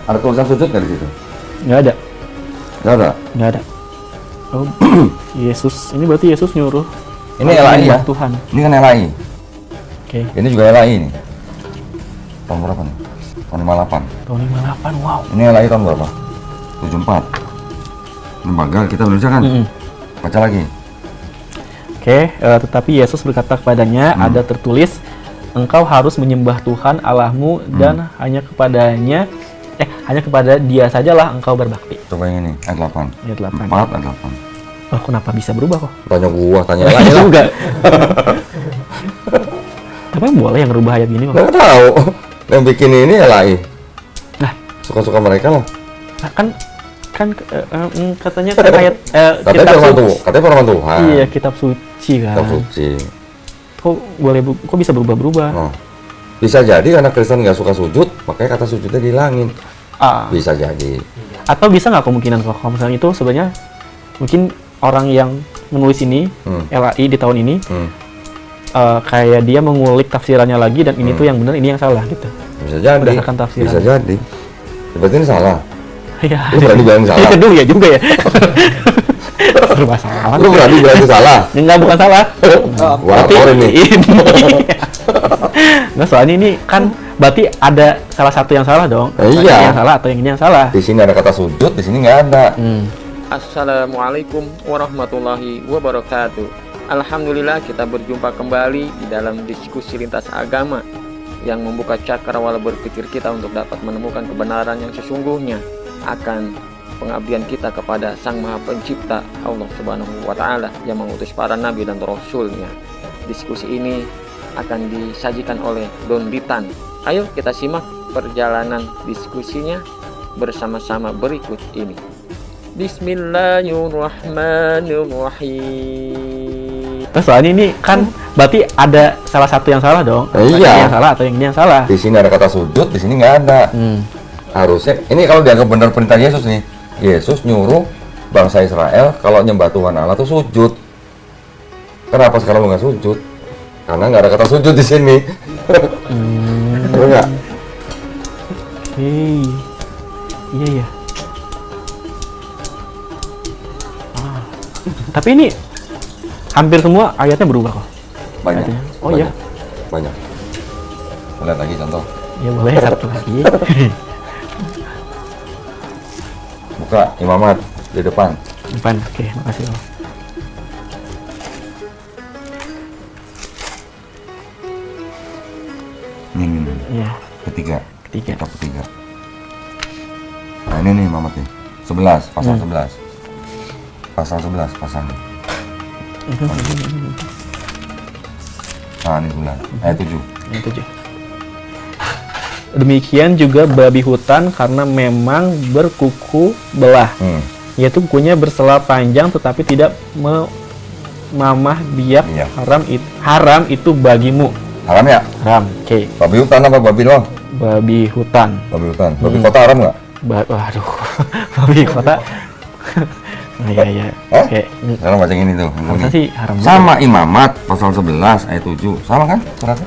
Ada tulisan sujud nggak di situ? Nggak ada. Nggak ada. Nggak ada. Oh, Yesus. Ini berarti Yesus nyuruh. Ini LAI ya? Tuhan. Ini kan LAI. Oke. Ini juga LAI nih. Tahun berapa nih? Tahun 58. Tahun 58, wow. Ini LAI tahun berapa? 74. Lembaga kita Indonesia kan? Baca lagi. Oke, tetapi Yesus berkata kepadanya, ada tertulis, engkau harus menyembah Tuhan Allahmu dan hanya kepada Dia sajalah engkau berbakti. Coba yang ini, ayat 8. Ayat 8. 4, ayat 8. Oh, kenapa bisa berubah kok? Tanya gua, tanya Iya LAI lah. juga. Tapi boleh yang rubah ayat gini kok? Nggak tahu. Yang bikin ini LAI. Nah, Suka-suka mereka lah. Katanya kan ayat Katanya firman Tuhan. Katanya firman Tuhan. Iya, kitab suci kan. Kitab suci. Kok bisa berubah-berubah? Oh. Bisa jadi karena Kristen nggak suka sujud, makanya kata sujudnya dihilangin. Bisa jadi. Atau bisa nggak kemungkinan kalau misalnya itu sebenarnya mungkin orang yang menulis ini LAI di tahun ini kayak dia mengulik tafsirannya lagi dan ini tuh yang benar, ini yang salah gitu. Bisa jadi. Berdasarkan tafsiran. Bisa jadi. Berarti ini salah. Iya. Lu berani bilang salah? Itu dulu ya juga ya. Serba salah. Lu berani bilang itu salah? Enggak, bukan salah. Gua laporin nih. Nah, soalnya ini kan berarti ada salah satu yang salah dong. Iya. Yang salah atau yang ini yang salah. Di sini ada kata sujud, di sini nggak ada. Assalamualaikum warahmatullahi wabarakatuh. Alhamdulillah kita berjumpa kembali di dalam diskusi lintas agama yang membuka cakrawala berpikir kita untuk dapat menemukan kebenaran yang sesungguhnya akan pengabdian kita kepada Sang Maha Pencipta Allah Subhanahu wa Ta'ala yang mengutus para nabi dan rasulnya. Diskusi ini akan disajikan oleh Don Ditan. Ayo kita simak perjalanan diskusinya bersama-sama berikut ini. Bismillahirrahmanirrahim. Nah, soalnya ini kan berarti ada salah satu yang salah dong. Iya. Yang salah atau yang ini yang salah. Di sini ada kata sujud, di sini nggak ada. Harusnya ini kalau dianggap benar perintah Yesus nih. Yesus nyuruh bangsa Israel kalau nyembah Tuhan Allah tuh sujud. Kenapa sekarang lu nggak sujud? Karena nggak ada kata sujud di sini. Betul nggak? Iya ya. Tapi ini hampir semua ayatnya berubah kok. Banyak. Ayatnya. Oh banyak. iya. Banyak. Lihat lagi contoh. Ya boleh satu lagi. Buka imamat di depan. Depan. Oke, makasih loh. Ini. Iya. Ketiga. Ketiga. Kitab ketiga. Nah ini nih imamat nih. 11, pasal 11. Pasal 11, pasal. Nah ini 9, ayat 7. Ayat 7. Demikian juga babi hutan karena memang berkuku belah, yaitu kukunya bersela panjang tetapi tidak memamah biak. Iya. Haram itu bagimu. Haram ya? Haram. Oke. Babi hutan apa babi doang? Babi hutan. Babi hutan. Babi kota haram nggak? Waduh. Babi kota. Iya. Oke. Sekarang baca ini tuh. Harusnya sih haram. Sama imamat pasal 11 ayat 7. Sama kan suratnya?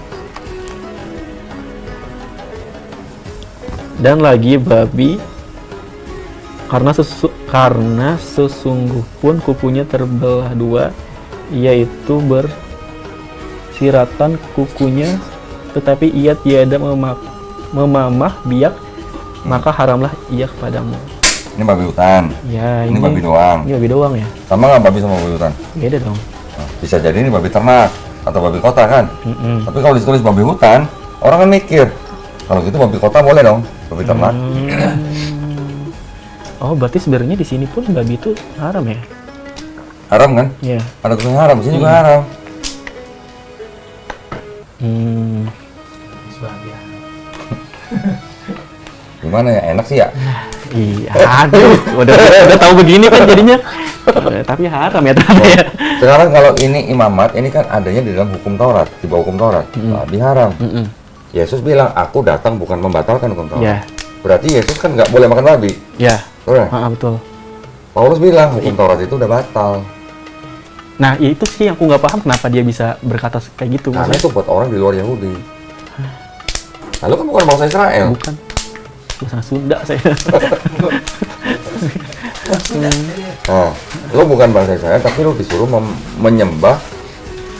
Dan lagi babi karena sesungguh pun kukunya terbelah dua, yaitu bersiratan kukunya, tetapi ia tiada memamah biak, maka haramlah ia kepadamu. Ini babi hutan. Ya, ini babi doang. Ini babi doang ya. Sama nggak babi sama babi hutan? Beda dong. Nah, bisa jadi ini babi ternak atau babi kota kan? Tapi kalau ditulis babi hutan, orang kan mikir kalau gitu babi kota boleh dong, babi ternak. Oh, berarti sebenarnya di sini pun babi itu haram ya? Haram kan? Iya. Ada tulisan haram, di sini juga haram. Gimana ya? Enak sih ya? Iya, aduh, udah tahu begini kan jadinya. Tapi haram ya ternyata ya. Sekarang kalau ini imamat, ini kan adanya di dalam hukum Taurat, di bawah hukum Taurat. Babi haram. Yesus bilang, aku datang bukan membatalkan hukum Taurat. Ya. Berarti Yesus kan nggak boleh makan babi. Ya. Betul. Betul. Paulus bilang hukum Taurat itu udah batal. Nah, ya itu sih yang aku nggak paham kenapa dia bisa berkata kayak gitu. Karena itu buat orang di luar Yahudi. Lalu kan bukan bangsa Israel. Bukan. bahasa Sunda saya. Nah, lo bukan bangsa Israel, tapi lo disuruh menyembah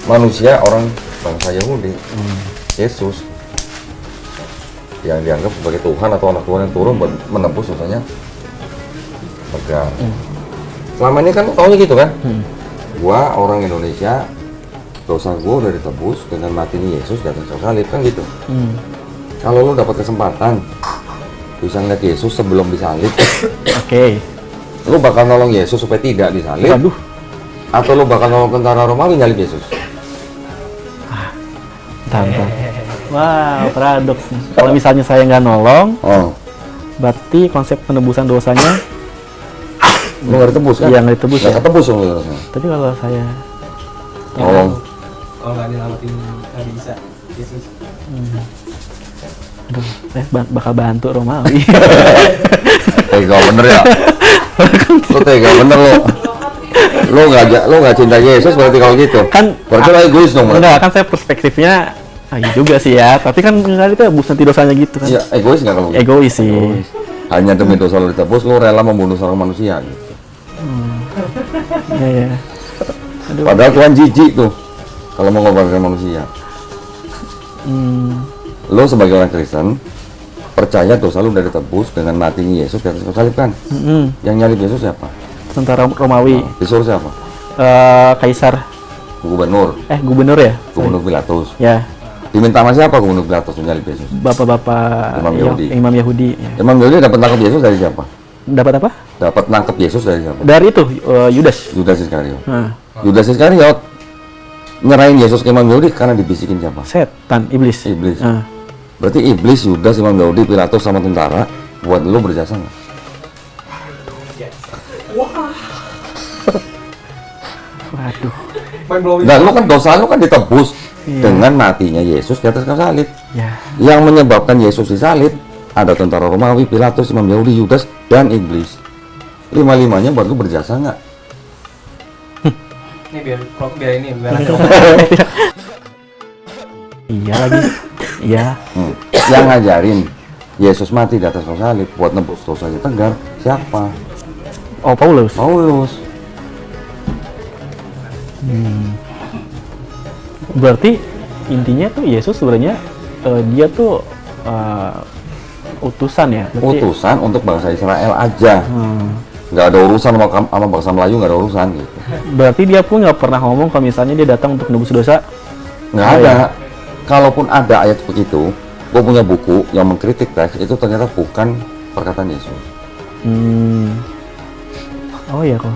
manusia orang bangsa Yahudi, Yesus, yang dianggap sebagai Tuhan atau anak Tuhan yang turun buat menembus dosanya negara. Selama ini kan lo taunya gitu kan? Gua orang Indonesia, dosa gua udah ditebus dengan matinya Yesus di atas kayu salib kan gitu. Kalau lo dapat kesempatan bisa ngeliat Yesus sebelum disalib, Oke. lo bakal nolong Yesus supaya tidak disalib, Waduh. atau lo bakal nolong tentara Romawi nyalib Yesus? Bentar. Wow, paradoks nih. Kalau misalnya saya nggak nolong, Oh, berarti konsep penebusan dosanya lo nggak ditebus kan? Iya, nggak ditebus Nggak ya. ketebus dong dosanya. Tapi kalau saya Nolong. Kalau nggak nyelamatin nggak bisa Yesus. aduh, saya bakal bantu Romawi. Tega bener ya. Lo tega bener lo. Lo nggak cinta Yesus berarti kalau gitu. Kan Berarti lo egois dong. berarti. enggak, kan saya perspektifnya iya juga sih ya, tapi kan kali itu tebus nanti dosanya gitu kan. Iya, egois nggak kalau? Egois sih. Egois. Hanya demi dosa lo ditebus, lo rela membunuh seorang manusia gitu. Iya ya. Aduh. Padahal Tuhan jijik tuh kalau mengorbankan manusia. Lo sebagai orang Kristen percaya dosa lo udah ditebus dengan matinya Yesus di atas kayu salib kan? Yang nyalib Yesus siapa? Tentara Romawi, Disuruh siapa? Kaisar, Gubernur gubernur ya? Gubernur Pilatus. Ya, Diminta sama siapa Gubernur Pilatus menyalib Yesus? bapak-bapak Imam Yahudi. Imam Yahudi. Ya. Emang Yahudi dapat nangkep Yesus dari siapa? Dapat apa? Dapat nangkep Yesus dari siapa? Dari itu Yudas. Yudas Iskariot. Nah, Yudas Iskariot nyerahin Yesus ke Imam Yahudi karena dibisikin siapa? setan, iblis. Iblis. Nah, Berarti iblis, Yudas, Imam Yahudi, Pilatus sama tentara buat lo berjasa nggak? waduh. Main belum Dan lo kan dosa lo kan ditebus Iya. dengan matinya Yesus di atas kayu salib. Ya, Yang menyebabkan Yesus disalib ada tentara Romawi, Pilatus, Imam Yahudi, Yudas, dan iblis. Lima-limanya buat lo berjasa nggak? ini biar ini biar iya lagi. Iya. Yang ngajarin Yesus mati di atas kayu salib buat nebus dosanya Tegar siapa? Oh, Paulus. Paulus. Berarti intinya tuh Yesus sebenarnya dia tuh utusan ya. Berarti, Utusan untuk bangsa Israel aja. Nggak ada urusan sama bangsa Melayu, nggak ada urusan gitu. berarti dia pun nggak pernah ngomong kalau misalnya dia datang untuk nebus dosa. Nggak Oh, ada. iya. Kalaupun ada ayat begitu, gue punya buku yang mengkritik teks itu ternyata bukan perkataan Yesus. Oh iya kok.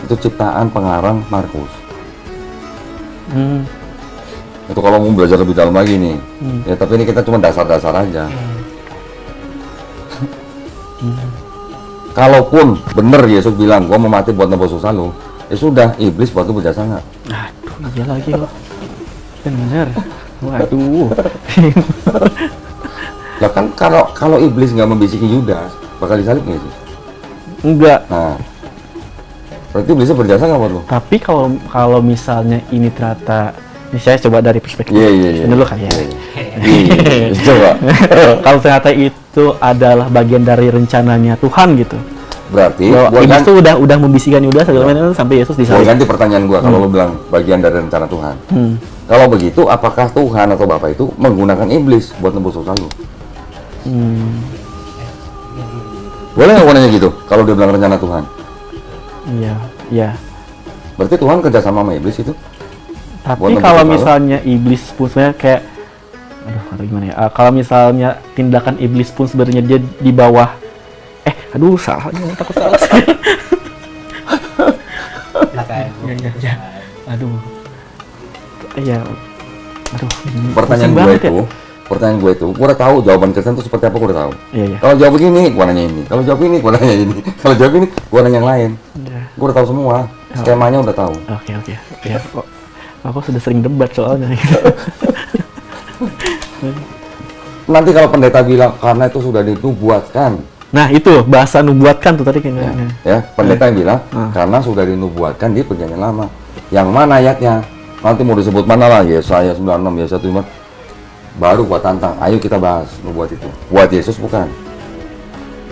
Itu ciptaan pengarang Markus. Hmm. Itu kalau mau belajar lebih dalam lagi nih. Ya tapi ini kita cuma dasar-dasar aja. Kalaupun bener Yesus bilang gua mau mati buat nebus dosa lu, ya sudah, iblis buat lu berjasa nggak? Aduh, iya lagi kok. Bener. Waduh. Lah kan kalau iblis nggak membisiki Yudas, bakal disalib nggak Yesus? Enggak. Nah, berarti iblisnya berjasa nggak buat lu? Tapi kalau misalnya ini ternyata, ini saya coba dari perspektif Iya. dulu kali ya. Iya, coba. Kalau ternyata itu adalah bagian dari rencananya Tuhan gitu. Berarti Bahwa gua iblis ganti, tuh udah membisikkan Yudas segala macam sampai Yesus gua disalib. ganti pertanyaan gua kalau lu bilang bagian dari rencana Tuhan. Kalau begitu, apakah Tuhan atau Bapa itu menggunakan iblis buat nebus dosa lu? Boleh nggak gua nanya gitu? Kalau dia bilang rencana Tuhan, Iya. berarti Tuhan kerja sama iblis itu? Tapi Buat kalau nebus dosa lu? misalnya iblis pun sebenarnya kayak, aduh gimana ya? Kalau misalnya tindakan iblis pun sebenarnya dia di bawah, aduh salah, takut salah. belakang. Ya. Aduh. Iya. Aduh. Pertanyaan pusing gue banget ya. itu, gue udah tahu jawaban Kristen itu seperti apa, gue udah tahu. Iya. Kalau jawab begini, gue nanya ini. Kalau jawab ini, gue nanya ini. Kalau jawab ini, gue nanya yang lain. Iya. Gue udah tahu semua, skemanya udah tahu. Oke. Ya, kok. Aku sudah sering debat soalnya. Nanti kalau pendeta bilang karena itu sudah dinubuatkan, Nah itu bahasa nubuatkan tuh tadi kayaknya. ya pendeta yang bilang karena sudah dinubuatkan di perjanjian lama. Yang mana ayatnya? Nanti mau disebut mana lah? Yesaya 96, Yesaya 1, baru gua tantang. Ayo kita bahas nubuat itu. Buat Yesus bukan.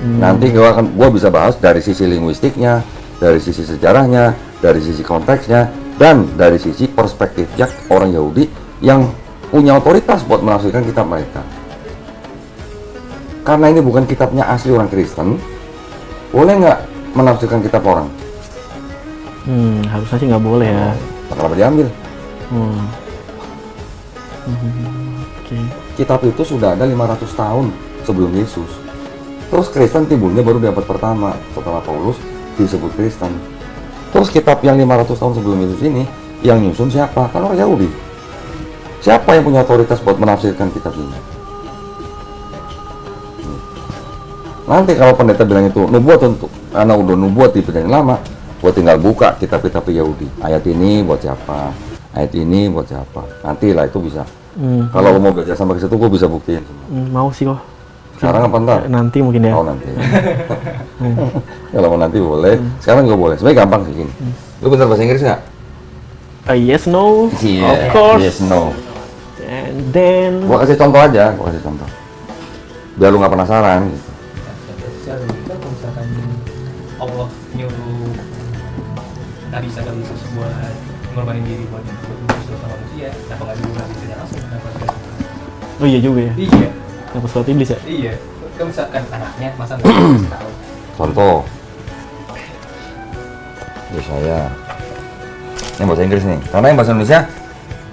Nanti gua bisa bahas dari sisi linguistiknya, dari sisi sejarahnya, dari sisi konteksnya, dan dari sisi perspektifnya orang Yahudi yang punya otoritas buat menafsirkan kitab mereka. Karena ini bukan kitabnya asli orang Kristen, boleh nggak menafsirkan kitab orang? Harusnya sih nggak boleh ya. Kenapa diambil? Oke. Kitab itu sudah ada 500 tahun sebelum Yesus. Terus Kristen timbulnya baru di abad pertama setelah Paulus disebut Kristen. Terus kitab yang 500 tahun sebelum Yesus ini yang nyusun siapa? Kan orang Yahudi. Siapa yang punya otoritas buat menafsirkan kitab ini? Nanti kalau pendeta bilang itu nubuat untuk anak udah nubuat di Perjanjian Lama, gua tinggal buka kitab-kitab Yahudi. Ayat ini buat siapa? Ayat ini buat siapa? Nanti lah itu bisa. Kalau lo mau belajar sampai ke situ, gua bisa buktiin. Mau sih kok. Sekarang apa ntar? Nanti mungkin ya. Oh nanti. Kalau mau nanti boleh. Sekarang nggak boleh. Sebenarnya gampang sih gini. Lu bentar bahasa Inggris nggak? Yes, no, Iya. of course. Yes, no. And then, Gua kasih contoh aja. Gua kasih contoh. Biar lu nggak penasaran. Gitu. Secara logika kalau misalkan Allah nyuruh Nabi Isa dan Yesus buat ngorbanin diri buat sama manusia, kenapa nggak nyuruh Nabi Isa langsung? Kenapa nggak? oh iya juga ya. Iya, Kenapa suatu iblis ya? iya. Kan misalkan anaknya masa nggak dikasih tahu? Contoh. Yesaya. Yang bahasa Inggris nih. Karena yang bahasa Indonesia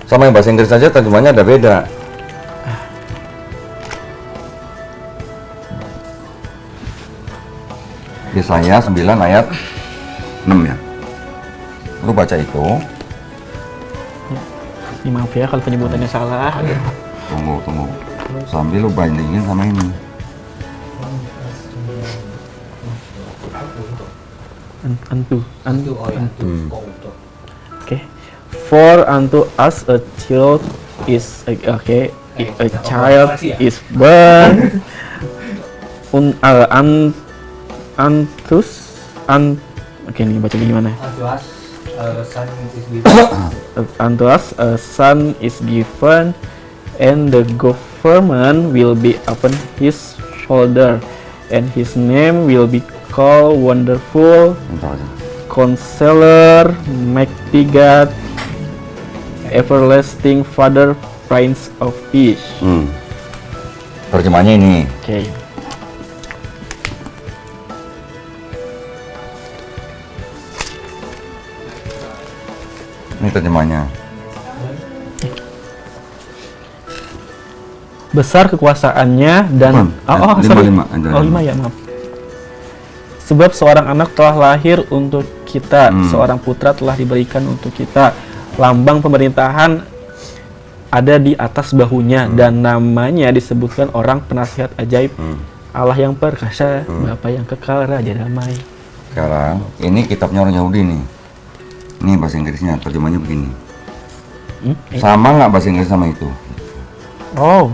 sama yang bahasa Inggris aja terjemahnya ada beda. Yesaya 9 ayat 6 ya. Lu baca itu. Ini maaf ya kalau penyebutannya salah. Tunggu. Sambil lu bandingin sama ini. Antu. Oke. Okay. For unto us a child is okay, a child is born. Oke, ini baca gimana? Unto us a son is given, and the government will be upon his shoulder, and his name will be called Wonderful, Bentar aja. Counselor, Mighty God, Everlasting Father, Prince of Peace. Terjemahnya ini. Oke. Ini terjemahnya. Besar kekuasaannya dan sorry. 5 ya, maaf. Sebab seorang anak telah lahir untuk kita, seorang putra telah diberikan untuk kita. Lambang pemerintahan ada di atas bahunya, dan namanya disebutkan orang penasihat ajaib, Allah yang perkasa, Bapa yang kekal, Raja damai. Sekarang ini kitabnya orang Yahudi nih. Ini bahasa Inggrisnya, terjemahnya begini. Sama nggak bahasa Inggris sama itu? Oh,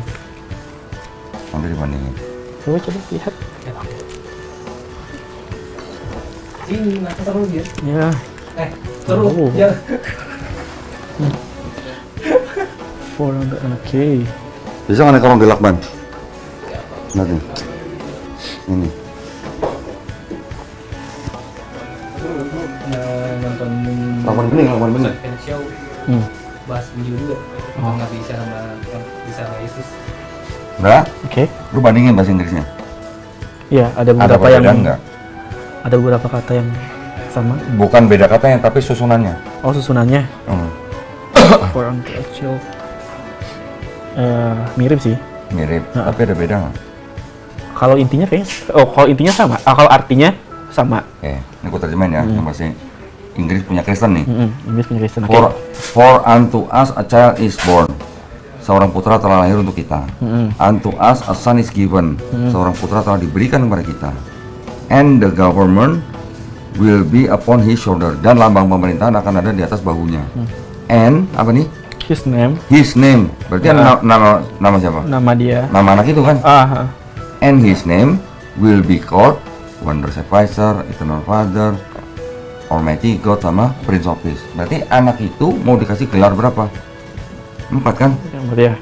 Nanti dibandingin. coba lihat. Ini masa seru dia. Ya, Seru. Oh. Ya. Oke. Bisa nggak nih kalau gelak ban? Nanti. Ini. Nonton Lawan bening. fan show bahas video juga. Nggak bisa sama Yesus. Udah? Oke. Lu bandingin bahasa Inggrisnya. Ya, ada Ada beberapa yang perbedaan nggak? ada beberapa kata yang sama. Bukan beda katanya, tapi susunannya. Oh, susunannya. Hmm. For unto a child. Mirip sih. Mirip, tapi ada beda nggak? Kalau intinya kayaknya, kalau intinya sama. Kalau artinya sama. Oke, ini aku terjemahin ya, yang bahasa Inggris punya Kristen nih. Inggris punya Kristen. Oke. For unto us a child is born. Seorang putra telah lahir untuk kita. Unto us a son is given. Seorang putra telah diberikan kepada kita. And the government will be upon his shoulder. Dan lambang pemerintahan akan ada di atas bahunya. And apa nih? His name. His name. Berarti nama siapa? Nama dia. Nama anak itu kan? Ah. And his name will be called Wonder Advisor, Eternal Father, Almighty God, sama Prince of Peace. Berarti anak itu mau dikasih gelar berapa? 4 kan? Yang berarti ya.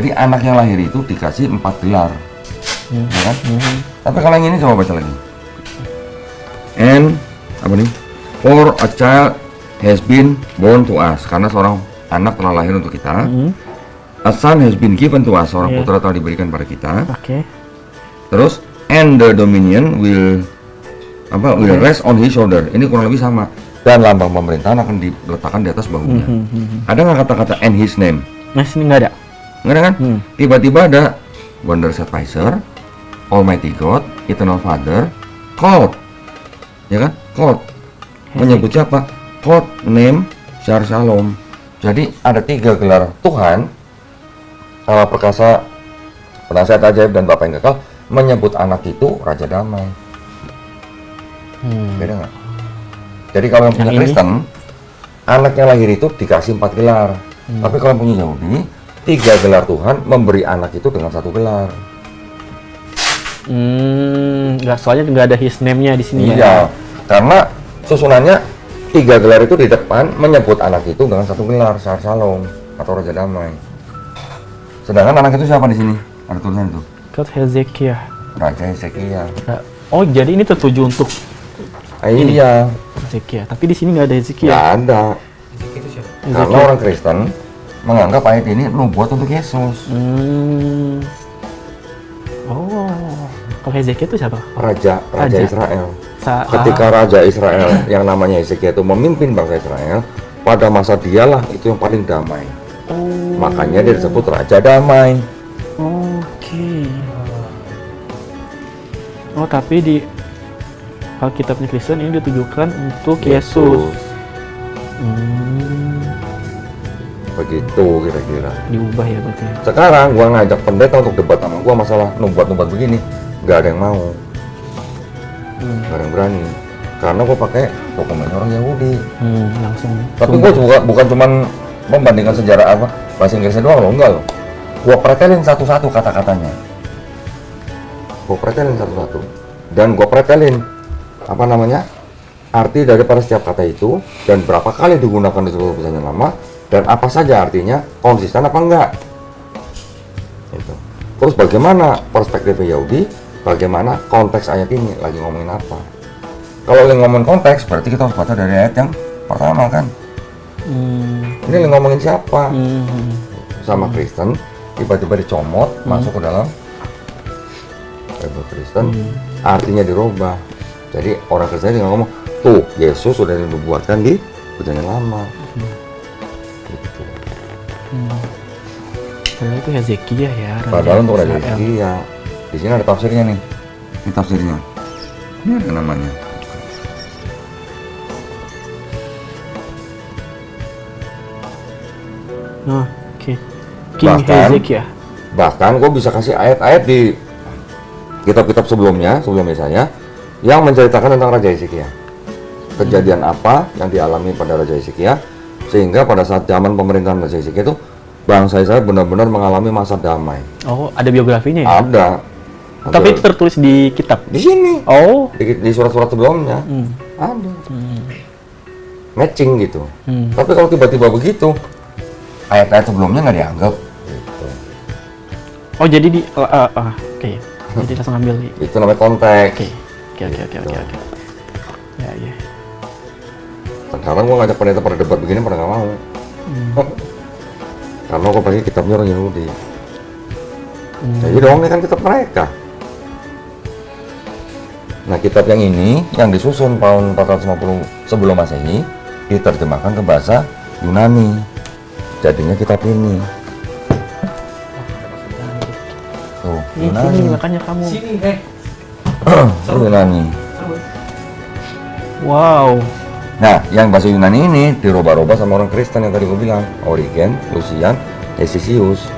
Jadi anak yang lahir itu dikasih 4 gelar. ya kan? Tapi kalau yang ini coba baca lagi. And apa nih? For a child has been born to us, karena seorang anak telah lahir untuk kita. A son has been given to us, seorang putra telah diberikan pada kita. Oke. Terus and the dominion will rest on his shoulder. Ini kurang lebih sama. Dan lambang pemerintahan akan diletakkan di atas bahunya. Ada nggak kata-kata and his name? Nah, sini nggak ada. Nggak ada kan? Tiba-tiba ada Wondrous Advisor, Almighty God, Eternal Father, called, ya kan? Called. Menyebut siapa? Called, name, Shar Shalom. Jadi ada 3 gelar Tuhan, Allah Perkasa, Penasihat Ajaib, dan Bapa yang Kekal, menyebut anak itu Raja Damai. Beda nggak? Jadi kalau yang punya Kristen, anak yang lahir itu dikasih 4 gelar. Tapi kalau yang punya Yahudi, 3 gelar Tuhan memberi anak itu dengan 1 gelar. Nggak, soalnya nggak ada his name-nya di sini ya. Iya, karena susunannya 3 gelar itu di depan menyebut anak itu dengan 1 gelar, Shar Shalom atau Raja Damai. Sedangkan anak itu siapa di sini? Ada tulisan itu. God Hezekiah. Raja Hezekiah. Oh, jadi ini tertuju untuk Iya. Hezekiah. Tapi di sini nggak ada Hezekiah. Nggak ada. Itu siapa? Karena orang Kristen menganggap ayat ini nubuat untuk Yesus. Oh, kalau Hezekiah itu siapa? Raja Israel. Ketika Raja Israel yang namanya Hezekiah itu memimpin bangsa Israel, pada masa dialah itu yang paling damai. Makanya dia disebut Raja Damai. Oke. Oh, tapi di Alkitabnya Kristen ini ditujukan untuk Yesus. Begitu kira-kira. Diubah ya berarti. Sekarang gua ngajak pendeta untuk debat sama gua masalah nubuat-nubuat begini, nggak ada yang mau. Nggak ada yang berani. Karena gua pakai dokumen orang Yahudi. Langsung. Tapi gua juga bukan cuman membandingkan sejarah bahasa Inggrisnya doang loh, enggak loh. Gua pretelin satu-satu kata-katanya. Gua pretelin satu-satu. Dan gua pretelin arti daripada setiap kata itu, dan berapa kali digunakan di seluruh Perjanjian Lama, dan apa saja artinya, konsisten apa enggak. Itu. Terus bagaimana perspektifnya Yahudi, bagaimana konteks ayat ini lagi ngomongin apa. Kalau lagi ngomongin konteks, berarti kita harus baca dari ayat yang pertama kan. Ini lagi ngomongin siapa. Sama Kristen, tiba-tiba dicomot, masuk ke dalam Bible Kristen, artinya dirubah. Jadi orang Kristen tinggal ngomong, tuh Yesus sudah dinubuatkan di Perjanjian Lama. Gitu. Padahal itu Hezekiah ya. Padahal untuk Raja Hezekiah. Di sini ada tafsirnya nih. Ini tafsirnya. Ini ada namanya. Oke. King Hezekiah. Bahkan gue bisa kasih ayat-ayat di kitab-kitab sebelumnya, sebelum Yesaya, yang menceritakan tentang Raja Hezekiah. Kejadian apa yang dialami pada Raja Hezekiah, sehingga pada saat zaman pemerintahan Raja Hezekiah itu, bangsa Israel benar-benar mengalami masa damai. Oh, ada biografinya ya? Ada. Tapi itu tertulis di kitab? Di sini. Oh. Di surat-surat sebelumnya. Ada. Matching gitu. Tapi kalau tiba-tiba begitu, ayat-ayat sebelumnya nggak dianggap. Gitu. Oh, jadi oke. Jadi langsung ambil. Itu namanya konteks. Oke. Ya. Sekarang gua ngajak pendeta pada debat begini pada nggak mau. Karena gua pakai kitabnya orang Yahudi. Jadi dong, ini kan kitab mereka. Nah, kitab yang ini yang disusun tahun 450 sebelum Masehi diterjemahkan ke bahasa Yunani. Jadinya kitab ini. Tuh, Yunani. Sini, makanya kamu. Sini, Yunani. Wow. Nah, yang bahasa Yunani ini dirubah-rubah sama orang Kristen yang tadi gue bilang, Origen, Lucian, Hesychius.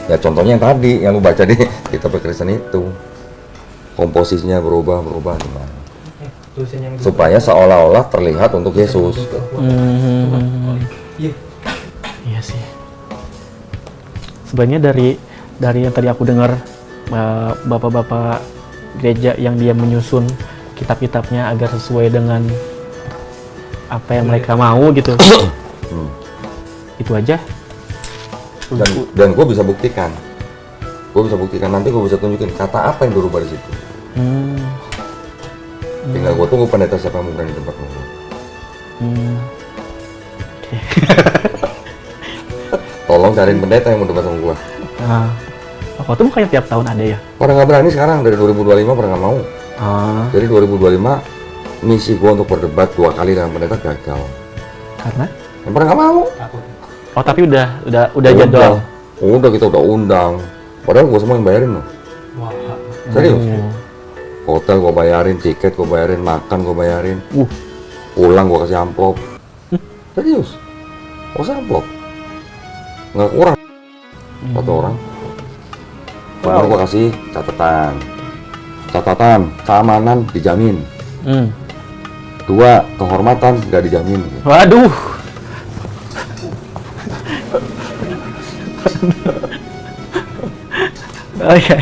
Ya contohnya yang tadi yang lu baca di kitab Kristen itu, komposisinya berubah gimana? Supaya seolah-olah terlihat untuk Yesus. Iya sih. Sebenarnya dari yang tadi aku dengar bapak-bapak gereja yang dia menyusun kitab-kitabnya agar sesuai dengan apa yang mereka mau gitu. Itu aja. Dan gue bisa buktikan Gue bisa buktikan, nanti gue bisa tunjukin kata apa yang dirubah di situ. Tinggal gue tunggu pendeta siapa yang berani di tempat gue. Tolong cariin pendeta yang mau debat sama gue. Nah, kok tuh bukannya tiap tahun ada ya? Pada nggak berani sekarang, dari 2025 pada nggak mau. Jadi 2025 misi gue untuk berdebat 2 kali dengan pendeta gagal. Karena? Yang pada nggak mau. Takut. Oh, tapi udah jadwal. Udah kita udah undang. Padahal gue semua yang bayarin loh. Wah. Serius. Hotel gue bayarin, tiket gue bayarin, makan gue bayarin. Pulang gue kasih amplop. Serius. Gue kasih amplop. Nggak kurang. 1 orang. Kemudian gue kasih catatan. Catatan, keamanan dijamin. 2, kehormatan nggak dijamin. Waduh. Oh iya.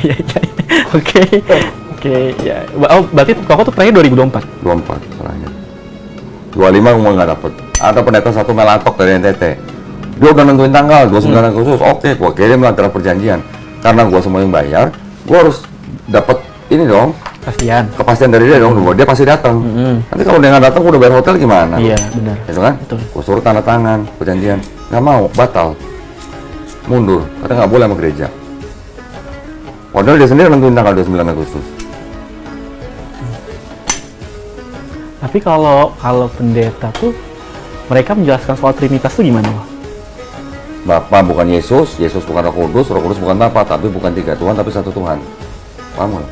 Oke, ya. Oh, berarti kok tuh terakhir 2024? 24 terakhir. 25 gue nggak dapet. Ada pendeta satu melatok dari NTT. Dia udah nentuin tanggal 29 Agustus. Oke, gue kirim lah draft perjanjian. Karena gue semua yang bayar, gue harus dapat ini dong. Kepastian dari dia dong, bahwa dia pasti datang. Nanti kalau dia nggak datang, gue udah bayar hotel gimana? Iya, benar. Itu kan? Gue suruh tanda tangan perjanjian. Nggak mau, batal. Mundur, karena nggak boleh sama gereja. Padahal dia sendiri nentuin tanggal 29 Agustus. Tapi kalau pendeta tuh mereka menjelaskan soal Trinitas tuh gimana, Pak? Bapa bukan Yesus, Yesus bukan Roh Kudus bukan Bapa, tapi bukan 3 Tuhan, tapi 1 Tuhan. Paham nggak?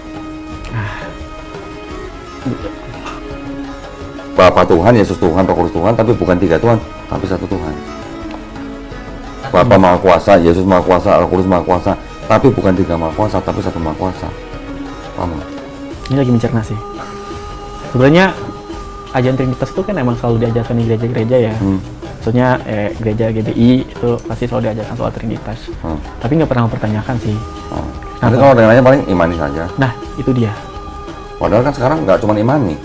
Bapa Tuhan, Yesus Tuhan, Roh Kudus Tuhan, tapi bukan 3 Tuhan, tapi 1 Tuhan. Bapa Maha Kuasa, Yesus Maha Kuasa, Roh Kudus Maha Kuasa, tapi bukan 3 Maha Kuasa, tapi 1 Maha Kuasa. Paham nggak? Ini lagi mencerna sih. Sebenarnya ajaran Trinitas itu kan emang selalu diajarkan di gereja-gereja ya. Maksudnya gereja GBI itu pasti selalu diajarkan soal Trinitas. Tapi nggak pernah mempertanyakan sih. Nanti kalau ada yang nanya paling imani saja. Nah, itu dia. Padahal kan sekarang nggak cuma imani.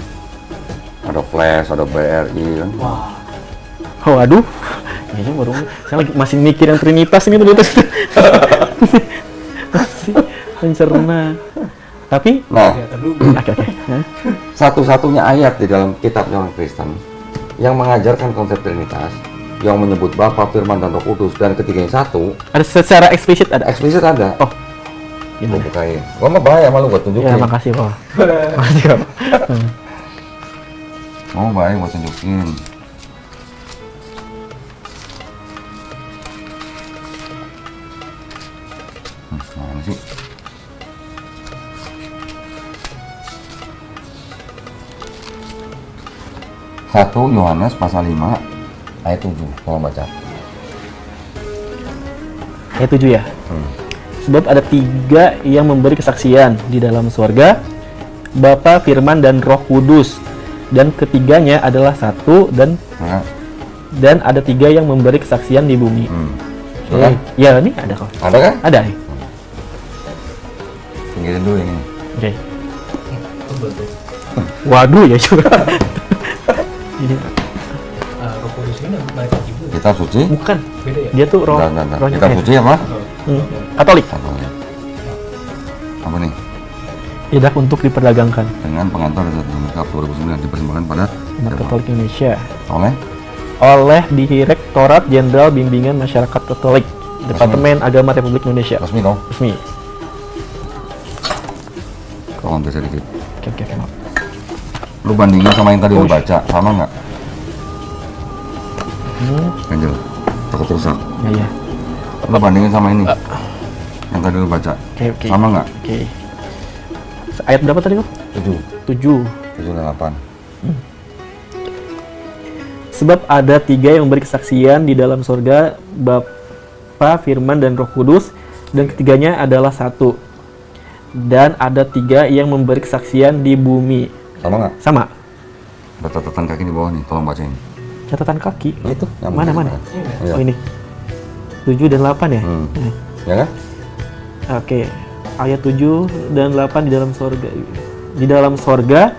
Ada Flash, ada BRI kan. Oh, aduh. Kayaknya baru saya masih mikir yang Trinitas ini Trinitas. Masih mencerna. Tapi oke. Satu-satunya ayat di dalam kitab orang Kristen yang mengajarkan konsep Trinitas, yang menyebut Bapa, Firman, dan Roh Kudus, dan ketiganya satu. Ada secara eksplisit ada. Eksplisit ada. Oh, Gue bukain. Gua mah bahaya malu buat tunjukin. Ya, makasih, Pak. Makasih, Pak. Mau bahaya buat tunjukin. Mana sih? Satu Yohanes pasal 5 ayat 7, tolong baca. Ayat 7 ya. Sebab ada 3 yang memberi kesaksian di dalam surga, Bapa, Firman, dan Roh Kudus, dan ketiganya adalah 1 dan ada 3 yang memberi kesaksian di bumi. Ya, ini ada kok. Ada kan? Ada nih. Pinggirin dulu ini. Oke. Waduh ya juga. Ini Roh Kudus ini malaikat juga. Kitab suci. bukan. Beda ya? Dia tuh roh. Bentar. rohnya Kitab kayak- suci apa? Katolik. Katolik. Apa nih? Tidak untuk diperdagangkan. Dengan pengantar dari lengkap 2009 dipersembahkan pada Umat Katolik Indonesia. oleh Direktorat Jenderal Bimbingan Masyarakat Katolik, Departemen Agama Republik Indonesia. resmi dong. Resmi. Tolong bisa dikit. Oke, maaf. Lu bandingin sama yang tadi lu baca, sama nggak? Angel, takut rusak. Ya. Lu bandingin sama ini. Yang tadi lu baca. Oke. Sama nggak? Oke. Ayat berapa tadi, Pak? 7. 7 dan 8. Sebab ada 3 yang memberi kesaksian di dalam surga, Bapa, Firman, dan Roh Kudus, dan ketiganya adalah 1. Dan ada 3 yang memberi kesaksian di bumi. Sama nggak? Sama. Ada catatan kaki di bawah nih, tolong bacain. Catatan kaki. Itu. yang Mana? Iya. Oh, ini. 7 dan 8 ya? Ya kan? Oke. Ayat 7 dan 8 di dalam sorga. Di dalam sorga,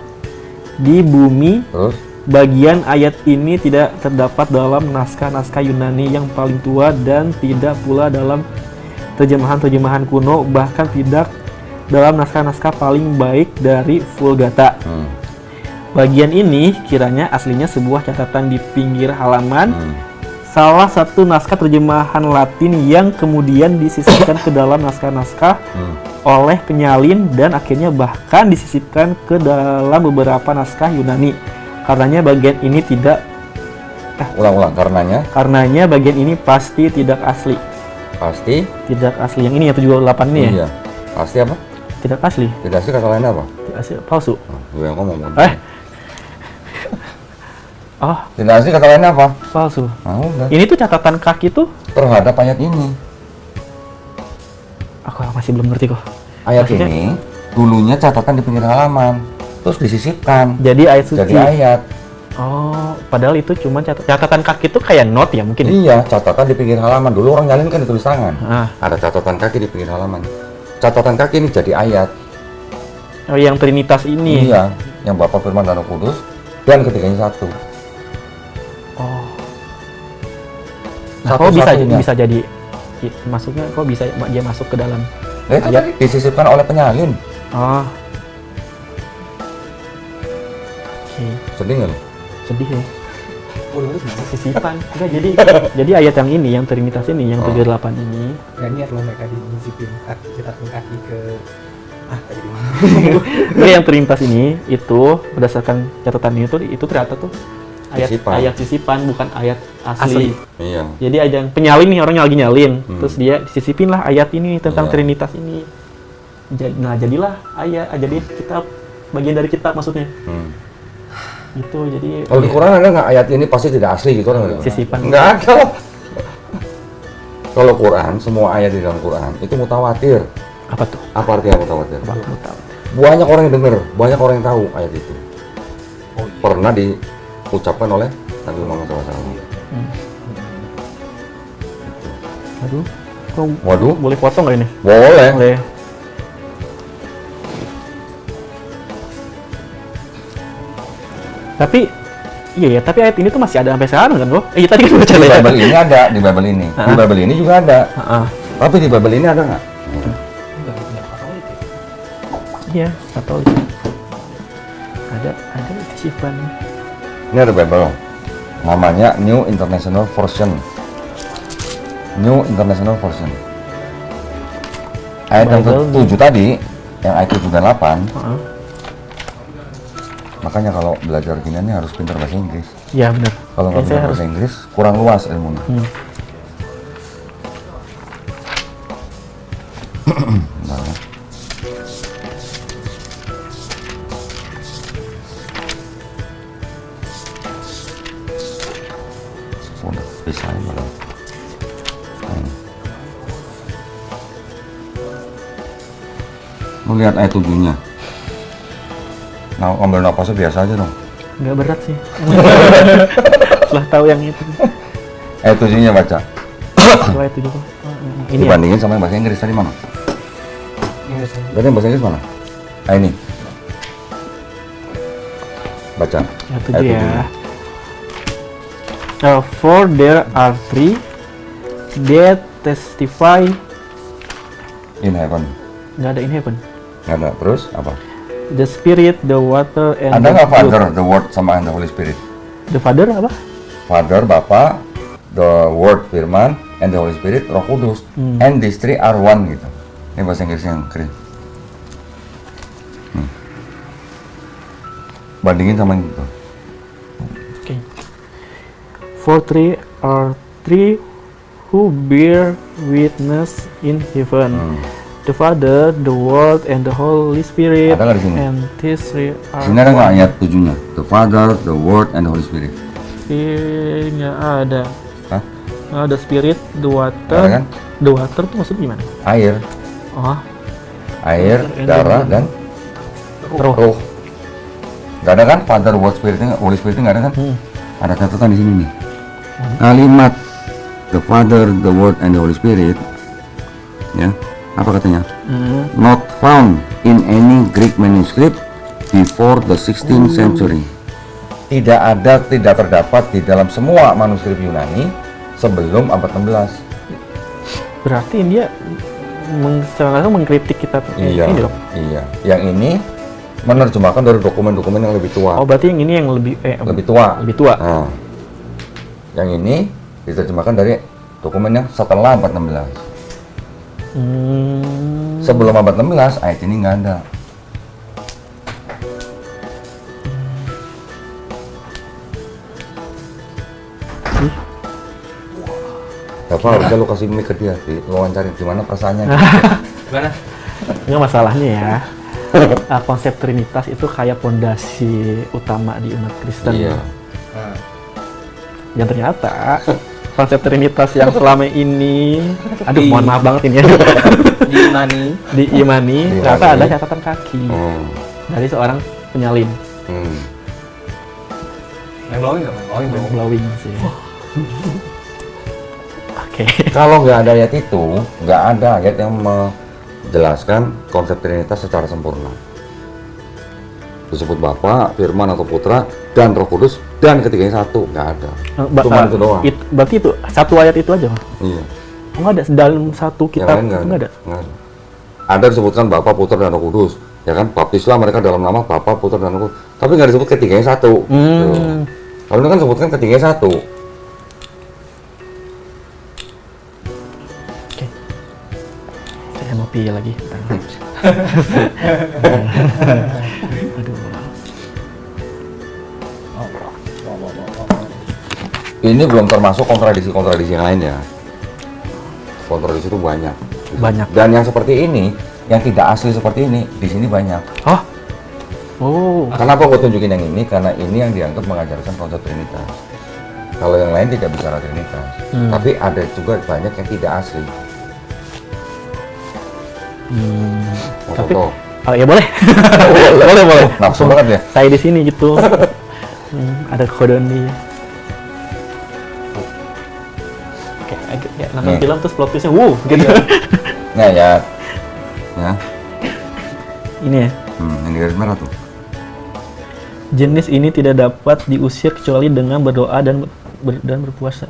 di bumi. Terus? Bagian ayat ini tidak terdapat dalam naskah-naskah Yunani yang paling tua dan tidak pula dalam terjemahan-terjemahan kuno, bahkan tidak dalam naskah-naskah paling baik dari Vulgata. Bagian ini kiranya aslinya sebuah catatan di pinggir halaman salah satu naskah terjemahan Latin yang kemudian disisipkan ke dalam naskah-naskah oleh penyalin dan akhirnya bahkan disisipkan ke dalam beberapa naskah Yunani. Karenanya bagian ini tidak karenanya bagian ini pasti tidak asli. Pasti Tidak asli. Yang ini ya 78 ini ya? iya. Pasti apa? Tidak asli. Tidak sih, kata lain apa? Tidak asli. Palsu. Gue yang ngomong. Oh, Tidak asli kata lain apa? palsu. Udah. Ini tuh catatan kaki tuh Terhadap ayat ini. aku masih belum ngerti kok. Ayat Maksudnya? ini dulunya catatan di pinggir halaman, terus disisipkan Jadi ayat suci. jadi ayat. Oh, padahal itu cuma catatan kaki tuh kayak note ya mungkin. Iya, catatan di pinggir halaman. Dulu orang nyalin kan ditulis tangan. Ah. Ada catatan kaki di pinggir halaman. Catatan kaki ini jadi ayat. Oh, yang Trinitas ini. Iya, yang Bapa, Firman, dan Roh Kudus dan ketiganya satu. Oh. Nah, kok Satu-satunya. bisa jadi maksudnya kok bisa dia masuk ke dalam Nah, itu ayat? tadi disisipkan oleh penyalin. Oh. Oke. Sedih nggak lu? Sedih ya. Udah bisa. Sisipan. Enggak, jadi ayat yang ini, yang Trinitas ini, yang 78 ini. Gak niat lo mereka disipin kaki, cetakin kaki ke tadi di mana? Enggak, yang Trinitas ini itu berdasarkan catatan itu ternyata tuh ayat sisipan bukan ayat asli. Iya. Jadi ada yang penyalin nih, orang lagi nyalin, terus dia disisipin lah ayat ini tentang Iya. Trinitas ini. Nah, jadilah ayat, jadi kitab, bagian dari kitab maksudnya. Gitu, jadi Kalau di Quran ada nggak ayat ini pasti tidak asli gitu orang? Sisipan. Nggak ada. Kalau Quran, semua ayat di dalam Quran itu mutawatir. apa tuh? Apa artinya mutawatir? Apa aku tahu? Banyak orang yang dengar, banyak orang yang tahu ayat itu. Pernah diucapkan oleh Nabi Muhammad SAW. Aduh, kok Waduh, boleh potong nggak ini? boleh. Boleh. Tapi iya ya, tapi ayat ini tuh masih ada sampai sekarang kan, bro? Iya tadi kan baca Di ya. Bible ini ada, di Bible ini. Di Bible ini juga ada. Tapi di Bible ini ada nggak? Enggak punya Katolik ya. Iya, Katolik. Ada sisipan. Ini ada Bible. Namanya New International Version. New International Version. Ayat yang Bible. ke-7 tadi, yang ayat 7 dan 8, Heeh. makanya kalau belajar ginian harus pintar bahasa Inggris. Iya benar. Kalau nggak Saya pintar harus bahasa Inggris, kurang luas ilmunya. Bentar ya. Udah bisa ya, malah. Lu lihat ayat 7-nya. Nah, ambil napasnya biasa aja dong. nggak berat sih. Setelah tahu yang itu. Ayat 7-nya baca. Setelah itu juga. Ini ya. Dibandingin sama yang bahasa Inggris tadi mana? Inggris aja. Berarti yang bahasa Inggris mana? Ah, ini. Baca. Ayat 7 Ayat ya. 7-nya. For there are three that testify. In heaven. Nggak ada in heaven. Nggak ada. Terus apa? The Spirit, the Water, and Ada the nggak Truth. Father, the Word, sama and the Holy Spirit? The Father apa? Father, Bapa, the Word, Firman, and the Holy Spirit, Roh Kudus. And these three are one gitu. Ini bahasa Inggris yang keren. Bandingin sama yang itu. Okay. For three are three who bear witness in heaven. The Father, the Word, and the Holy Spirit. Ada nggak di sini? And these three are Sini ada nggak ayat 7-nya? The Father, the Word, and the Holy Spirit. Nggak ada. Hah? Nggak ada Spirit, the Water. Ada kan? The Water tuh maksudnya gimana? Air, Oh, air, darah, dan roh. Nggak ada kan? Father, Word, Spirit, Holy Spirit nggak ada kan? Ada catatan di sini nih. Kalimat the Father, the Word, and the Holy Spirit, ya, apa katanya? Not found in any Greek manuscript before the 16th century. Tidak ada, tidak terdapat di dalam semua manuskrip Yunani sebelum abad 16. Berarti dia secara langsung mengkritik kita. Iya, Ini dong. iya. Yang ini menerjemahkan dari dokumen-dokumen yang lebih tua. Oh, berarti yang ini yang lebih Lebih tua. lebih tua. Nah, yang ini diterjemahkan dari dokumen yang setelah abad 16. Sebelum abad 16, ayat ini nggak ada. Bapak harusnya lu kasih mic ke dia, wawancarin gimana perasaannya. Gimana? Nggak masalahnya ya. Konsep Trinitas itu kayak pondasi utama di umat Kristen. Iya. Nah, Dan ternyata konsep Trinitas yang selama ini, aduh mohon maaf banget ini ya, diimani, ternyata ada catatan kaki dari seorang penyalin. yang blowing nggak? Blowing sih. Oke. Kalau nggak ada ayat itu, nggak ada ayat yang menjelaskan konsep Trinitas secara sempurna. Disebut Bapa, Firman atau Putra, dan Roh Kudus, dan ketiganya satu, nggak ada. Cuma itu doang. Berarti itu satu ayat itu aja, Pak? Iya. Oh, nggak ada dalam satu Yang kitab, lain nggak ada. Nggak ada. Ada disebutkan Bapa, Putra, dan Roh Kudus, ya kan? Baptislah mereka dalam nama Bapa, Putra, dan Roh Kudus. Tapi nggak disebut ketiganya satu. Tuh. Kalau ini kan sebutkan ketiganya satu. Oke. Saya mau pilih lagi. Aduh. Ini belum termasuk kontradiksi-kontradiksi yang lain ya. Kontradiksi itu banyak. Banyak. Dan yang seperti ini, yang tidak asli seperti ini, di sini banyak. Oh. Oh. Kenapa gue tunjukin yang ini? Karena ini yang dianggap mengajarkan konsep Trinitas. Kalau yang lain tidak bicara Trinitas. Tapi ada juga banyak yang tidak asli. Mau Tapi, foto? oh ya boleh. boleh. Nafsu banget ya? Saya di sini gitu. Ada kode nih. Kayak nonton Nih. film terus plot twistnya, wow, gitu. Nah ya. Ya. Ini ya. Ini garis merah tuh. Jenis ini tidak dapat diusir kecuali dengan berdoa dan berpuasa.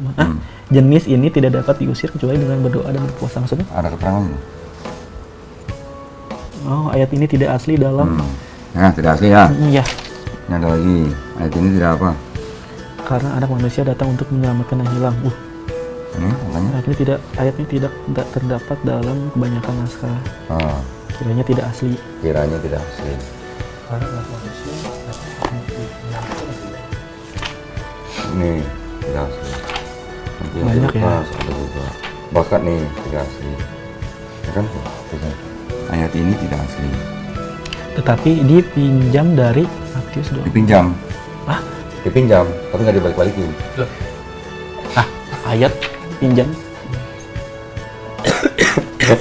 Jenis ini tidak dapat diusir kecuali dengan berdoa dan berpuasa. Maksudnya? Ada keterangan. Oh, ayat ini tidak asli dalam. Nah, tidak asli ya. Ya, Ini ada lagi. Ayat ini tidak apa? karena anak manusia datang untuk menyelamatkan yang hilang. Ini katanya. Ayat ini tidak terdapat dalam kebanyakan naskah. Kiranya tidak asli. Kiranya tidak asli. karena anak manusia Ini tidak asli. Nanti yang Banyak ya. dilepas, ada juga. Bahkan nih tidak asli. Ya kan? Bisa. Ayat ini tidak asli. Tetapi dipinjam dari Matius 2. Dipinjam. Hah? Dipinjam, tapi nggak dibalik-balikin. Ayat pinjam.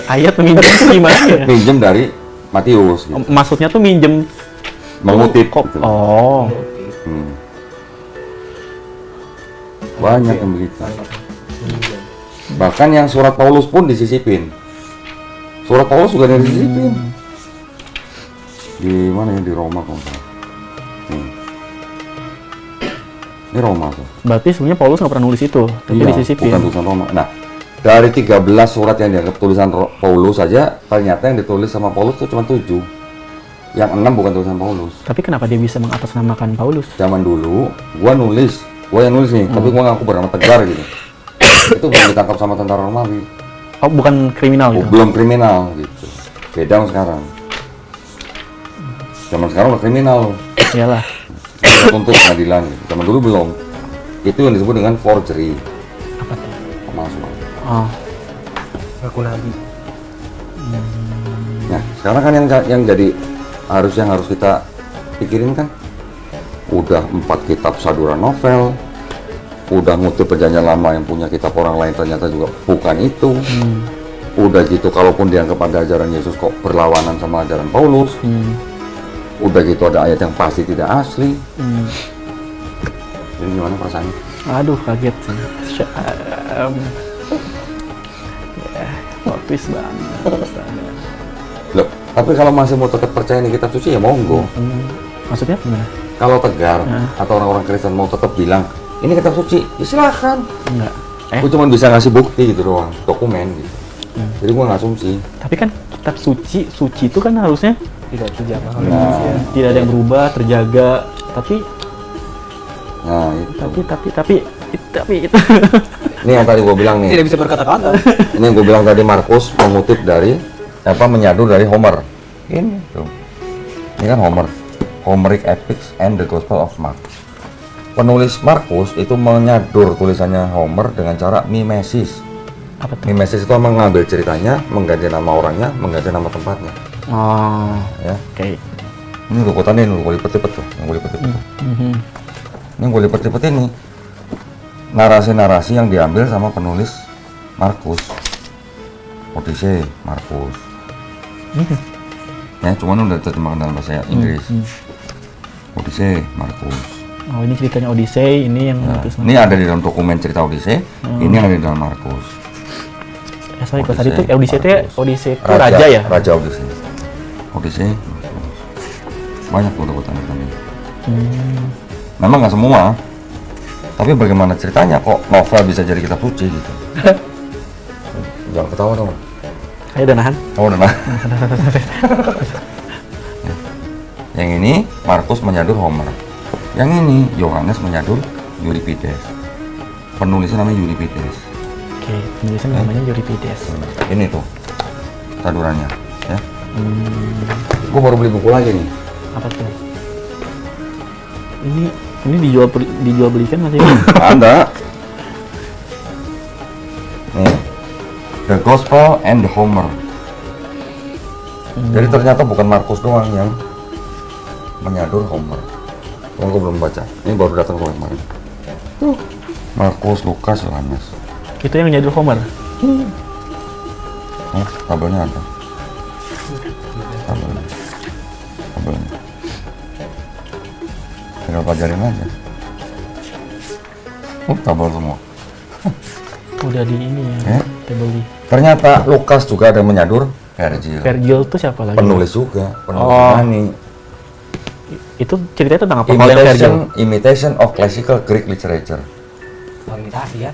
Ayat minjem itu gimana ya? Pinjam dari Matius. Gitu. Maksudnya tuh minjem Mengutip. Gitu. Oh. Banyak yang begitu. Bahkan yang surat Paulus pun disisipin. Surat Paulus juga ada disisipin. Di mana ya? Di Roma kalau nggak salah. Ini Roma tuh. Berarti sebenarnya Paulus nggak pernah nulis itu, tapi Iya, disisipin. bukan tulisan Roma. Nah, dari 13 surat yang dianggap tulisan Paulus saja, ternyata yang ditulis sama Paulus itu cuma 7. Yang 6 bukan tulisan Paulus. Tapi kenapa dia bisa mengatasnamakan Paulus? Zaman dulu, gua yang nulis nih, tapi gua ngaku bernama Tegar gitu. Itu belum ditangkap sama tentara Romawi. Oh, bukan kriminal gitu? Belum kriminal gitu. Beda sama sekarang. Zaman sekarang udah kriminal. Iyalah. Kita tuntut pengadilan gitu. Zaman dulu belum. Itu yang disebut dengan forgery. Apa tuh? Pemalsuan. Oh. ngaku nabi. Nah, sekarang kan yang jadi yang harus kita pikirin kan udah 4 kitab saduran novel, udah ngutip perjanjian lama yang punya kitab orang lain ternyata juga bukan itu. Udah gitu, kalaupun dianggap ada ajaran Yesus kok berlawanan sama ajaran Paulus. Udah gitu ada ayat yang pasti tidak asli. Jadi gimana perasaannya? Aduh, kaget sih. Plot twist banget. Loh, tapi kalau masih mau tetap percaya nih kitab suci ya monggo. Maksudnya gimana? Kalau Tegar atau orang-orang Kristen mau tetap bilang ini kitab suci, ya silahkan. Enggak. Aku cuma bisa ngasih bukti gitu doang, dokumen gitu. Jadi gua nggak asumsi. Tapi kan kitab suci itu kan harusnya Tidak terjamah oleh Nah. manusia. tidak ada yang berubah, terjaga. Tapi Nah, itu. itu. Ini yang tadi gua bilang nih. Tidak bisa berkata-kata. Ini yang gue bilang tadi, Markus mengutip dari menyadur dari Homer. Ini tuh. Ini kan Homer. Homeric Epics and the Gospel of Mark. Penulis Markus itu menyadur tulisannya Homer dengan cara mimesis. Apa tuh? Mimesis itu mengambil ceritanya, mengganti nama orangnya, mengganti nama tempatnya. Oh, Ya. oke. Ini udah kotannya, ini gue lipet-lipet tuh, yang gue lipet-lipet tuh. Ini gue lipet-lipet ini. Narasi-narasi yang diambil sama penulis Markus. Odyssey, Markus. Ya, cuman udah terjemahkan dalam bahasa Inggris. Odyssey, Markus. Oh, ini ceritanya Odyssey, ini yang Nah, nulis ini ada di dalam dokumen cerita Odyssey, ini ada di dalam Markus. sorry, kalau tadi Odyssey, itu Odyssey itu Markus. raja ya? Raja Odyssey. Odyssey, Markus. Banyak tuh udah tadi. Memang nggak semua, tapi bagaimana ceritanya kok novel bisa jadi kitab suci gitu. Jangan ketawa dong. Saya udah nahan. Oh, udah nah. Yang ini Markus menyadur Homer. Yang ini Yohanes menyadur Euripides. Penulisnya namanya Euripides. Oke, penulisnya namanya Euripides. Ini tuh sadurannya, ya. Gue baru beli buku lagi nih. Apa tuh? Ini dijual belikan masih? Ada. Nih, The Gospel and the Homer. Jadi ternyata bukan Markus doang yang menyadur Homer. Yang gue belum baca. Ini baru datang kemarin. Markus, Lukas, Yohanes. Itu yang nyadur Homer. Tabelnya ada. Tabelnya. Tinggal pelajarin aja. Tabel semua. Udah di ini Ya. ya, table di. Ternyata Lukas juga ada menyadur Virgil. Virgil tuh siapa lagi? Penulis juga, penulis Oh. Yunani. Itu ceritanya tentang apa? Kalau yang Virgil? Imitation of classical Greek literature. Oh, imitasi ya.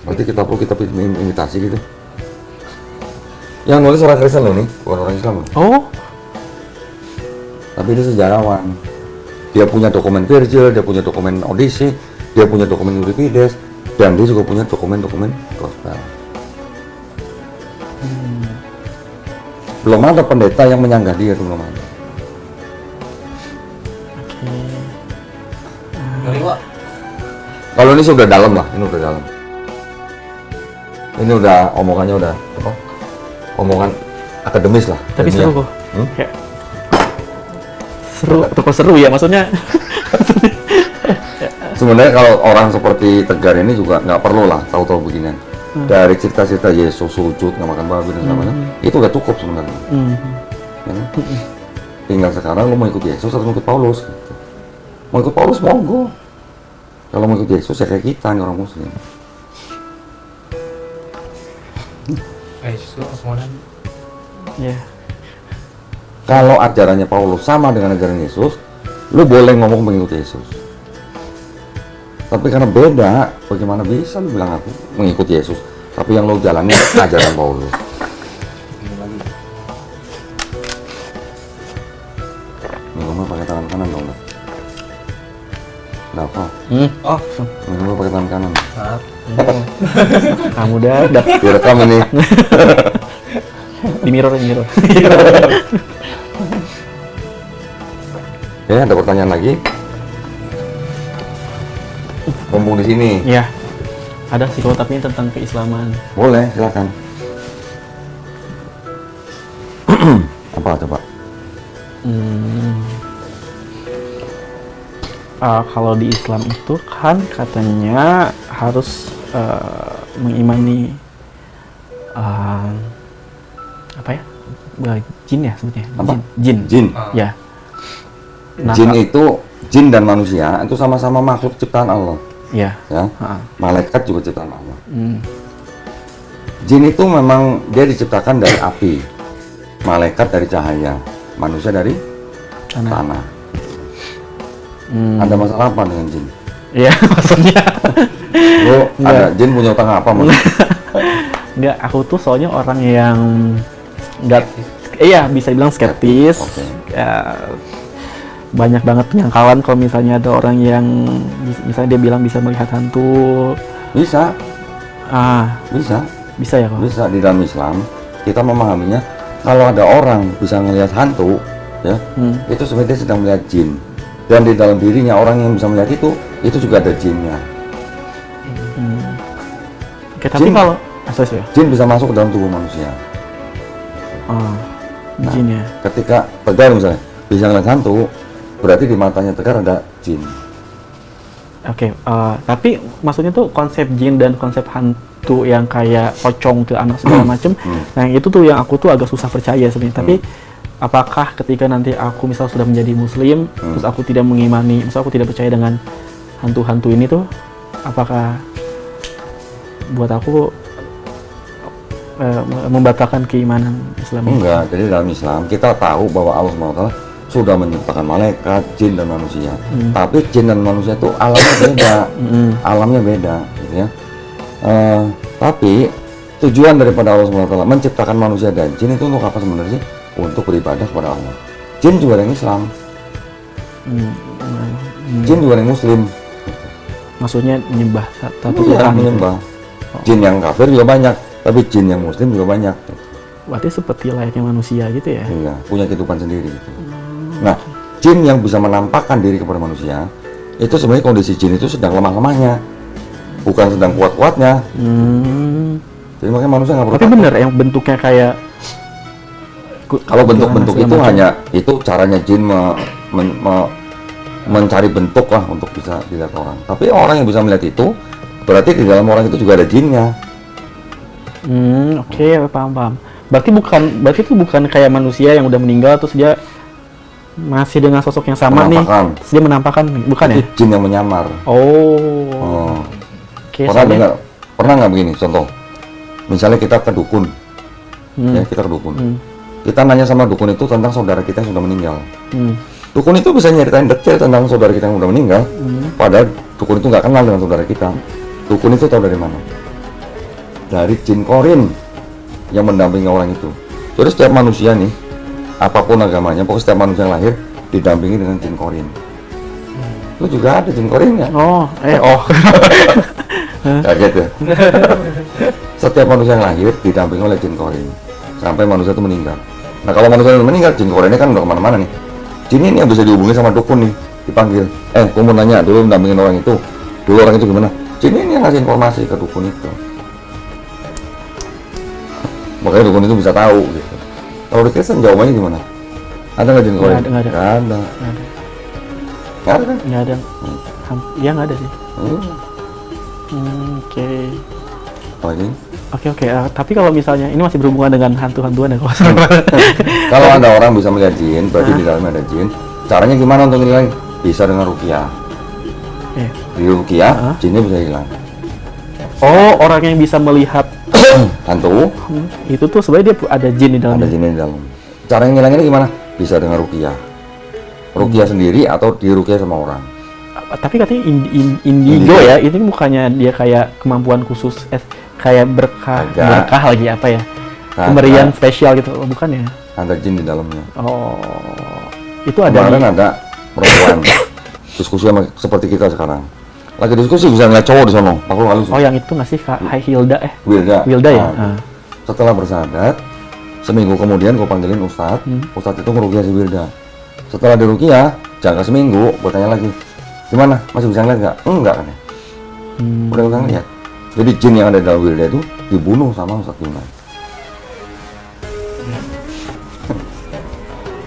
Berarti kita perlu imitasi gitu. Yang nulis orang Kristen loh nih, bukan orang Islam loh. Oh, Tapi dia sejarawan. Dia punya dokumen Virgil, dia punya dokumen Odyssey, dia punya dokumen Euripides, dan dia juga punya dokumen-dokumen Gospel. Belum ada pendeta yang menyanggah dia tuh, belum ada. Ngeri kok. Kalau ini sudah dalam lah, ini udah dalam. Ini udah omongannya udah apa? Omongan akademis lah. tapi ilmiah. seru kok. Hmm? Kayak seru ya maksudnya. Sebenarnya kalau orang seperti Tegar ini juga nggak perlu lah tahu-tahu beginian. Dari cerita-cerita Yesus sujud nggak makan babi dan segala macam, itu udah cukup sebenarnya. Ya kan? Tinggal sekarang lu mau ikut Yesus atau mau ikut Paulus? Gitu. Mau ikut Paulus monggo. Kalau mau ikut Yesus ya kayak kita nih orang Muslim. Justru kesemuanya. Ya. Kalau ajarannya Paulus sama dengan ajaran Yesus, lu boleh ngomong mengikut Yesus. Tapi karena beda, bagaimana bisa lu bilang aku mengikuti Yesus, tapi yang lu jalani ajaran Paulus. Ini lagi. Minumnya pakai tangan kanan dong, Dok. Kenapa? Oh, Minumnya pakai tangan kanan. maaf. Kamu udah Direkam ini. di mirror. Ya, ada pertanyaan lagi? Mumpung di sini. Ya. Ada sih kalau tapi tentang keislaman. Boleh, silakan. Apa coba? Kalau di Islam itu kan katanya harus mengimani apa ya? Jin ya sebutnya? Apa? Jin. Jin. Ya. Nah, Jin itu, jin dan manusia itu sama-sama makhluk ciptaan Allah. ya. Ya. Ha. Malaikat juga ciptaan Allah. Jin itu memang dia diciptakan dari api, malaikat dari cahaya, manusia dari Tanah. tanah. Ada masalah apa dengan jin? Iya, maksudnya. Bro, Enggak. ada jin punya utang apa, Mas? Enggak, aku tuh soalnya orang yang enggak, iya bisa dibilang skeptis. Oke. Ya, banyak banget penyangkalan kalau misalnya ada orang yang misalnya dia bilang bisa melihat hantu. Bisa, Bisa ya kok? bisa di dalam Islam kita memahaminya kalau ada orang bisa melihat hantu, ya, itu sebenarnya dia sedang melihat jin. Dan di dalam dirinya orang yang bisa melihat itu juga ada jinnya. Oke, tapi Jin. kalau sorry. Jin bisa masuk ke dalam tubuh manusia. Jin ya. Ketika Tegar misalnya bisa ngeliat hantu, berarti di matanya Tegar ada jin. Oke, tapi maksudnya tuh konsep jin dan konsep hantu yang kayak pocong ke anak segala macem, nah yang itu tuh yang aku tuh agak susah percaya sebenarnya. Tapi apakah ketika nanti aku misal sudah menjadi muslim, terus aku tidak mengimani, misal aku tidak percaya dengan hantu-hantu ini tuh, apakah buat aku membatalkan keimanan Islam ini? Enggak, jadi dalam Islam kita tahu bahwa Allah SWT sudah menciptakan malaikat, jin dan manusia. Tapi jin dan manusia itu alamnya beda, alamnya beda, gitu ya. Tapi tujuan daripada Allah SWT menciptakan manusia dan jin itu untuk apa sebenarnya sih? Untuk beribadah kepada Allah. Jin juga ada yang Islam, jin juga ada yang Muslim. Maksudnya menyembah satu Iya, Tuhan. menyembah. Jin yang kafir juga banyak, tapi jin yang Muslim juga banyak. Berarti seperti layaknya manusia gitu ya? Iya, punya kehidupan sendiri gitu. Nah, jin yang bisa menampakkan diri kepada manusia, itu sebenarnya kondisi jin itu sedang lemah-lemahnya, bukan sedang kuat-kuatnya. Jadi makanya manusia nggak perlu Tapi takut. bener yang bentuknya kayak Kalau bentuk-bentuk segala itu macam. hanya itu caranya jin mencari bentuk lah untuk bisa dilihat orang. Tapi orang yang bisa melihat itu berarti di dalam orang itu juga ada jinnya. Oke, paham. Berarti itu bukan kayak manusia yang udah meninggal terus dia masih dengan sosok yang sama Menampakkan. nih. Terus dia menampakkan, bukan ya? Itu jin yang menyamar. Oh. Oke, Pernah nggak begini contoh? Misalnya kita ke dukun, ya kita ke dukun. Kita nanya sama dukun itu tentang saudara kita yang sudah meninggal. Dukun itu bisa nyeritain detail tentang saudara kita yang sudah meninggal, padahal dukun itu nggak kenal dengan saudara kita. Dukun itu tahu dari mana? Dari jin korin yang mendampingi orang itu. Jadi setiap manusia nih, apapun agamanya, pokoknya setiap manusia yang lahir didampingi dengan jin korin. Lu juga ada jin korinnya. Kaget ya. Setiap manusia yang lahir didampingi oleh jin korin sampai manusia itu meninggal. Nah kalau manusia itu meninggal, jin korinnya kan udah kemana-mana nih. Jin ini yang bisa dihubungi sama dukun nih, dipanggil. Gue mau nanya dulu mendampingin orang itu. Dulu orang itu gimana? Jin ini yang ngasih informasi ke dukun itu. Makanya dukun itu bisa tahu gitu. Kalau di Kristen jawabannya gimana? Ada nggak jin korin? Nggak ada. Nggak ada. Nggak ada kan? Nggak ada. Iya nggak ada sih. Oke. Oh, ini? Oke. Tapi kalau misalnya ini masih berhubungan dengan hantu-hantuan ya, Kalau ada orang bisa melihat jin, berarti di dalamnya ada jin. Caranya gimana untuk nilai? Bisa dengan ruqyah. Di ruqyah, jinnya bisa hilang. Oh, orang yang bisa melihat Hantu, itu tuh sebenarnya dia ada jin di ada dalamnya. jinnya di dalam. Cara ngilanginnya gimana? Bisa dengan ruqyah. Ruqyah sendiri atau di ruqyah sama orang. Tapi katanya indigo ya, ini bukannya dia kayak kemampuan khusus, kayak berkah lagi apa ya? Pemberian spesial gitu, bukan ya? Ada jin di dalamnya. Oh, itu ada. Kemarin ada perempuan diskusi sama seperti kita sekarang. Lagi diskusi bisa ngeliat cowok di sono. Aku halus. Oh, yang itu nggak sih Kak Hilda Wilda ya? Nah, setelah bersahadat, seminggu kemudian gue panggilin Ustadz. Ustadz itu ngeruqyah si Wilda. Setelah diruqyah, jangka seminggu, gue tanya lagi, gimana? Masih bisa ngeliat nggak? Enggak kan ya? Udah bisa ngeliat. Jadi jin yang ada di dalam Wilda itu dibunuh sama Ustadz Yunan.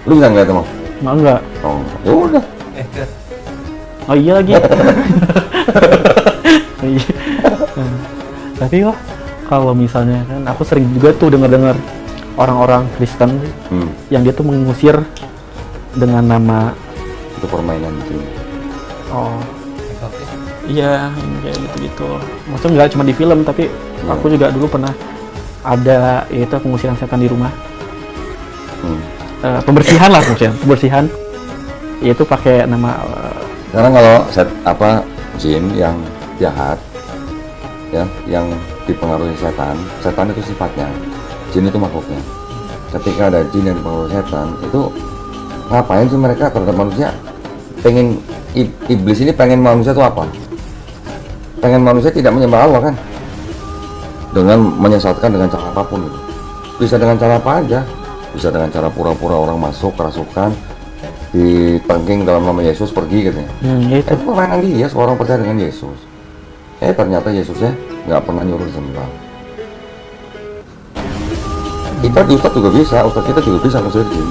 Lu bisa ngeliat emang? Enggak. Oh, ya udah. Oh iya lagi. Iya. Tapi kok kalau misalnya kan aku sering juga tuh dengar orang-orang Kristen yang dia tuh mengusir dengan nama Itu permainan jin. oh iya kayak gitu-gitu. Maksudnya nggak cuma di film tapi aku juga dulu pernah ada itu pengusiran setan di rumah. Pembersihan lah maksudnya, pembersihan. Itu pakai nama Sekarang kalau jin yang jahat, ya, yang dipengaruhi setan. Setan itu sifatnya, jin itu makhluknya. Ketika ada jin yang dipengaruhi setan, itu ngapain sih mereka terhadap manusia? Pengen iblis ini pengen manusia itu apa? Pengen manusia tidak menyembah Allah kan? Dengan menyesatkan dengan cara apapun gitu. Bisa dengan cara apa aja? Bisa dengan cara pura-pura orang masuk kerasukan, ditengking dalam nama Yesus pergi gitu ya. Itu. Itu permainan dia, seorang percaya dengan Yesus. Ternyata Yesusnya nggak pernah nyuruh disembah. Kita di Ustadz juga bisa, Ustadz kita juga bisa ngusir jin.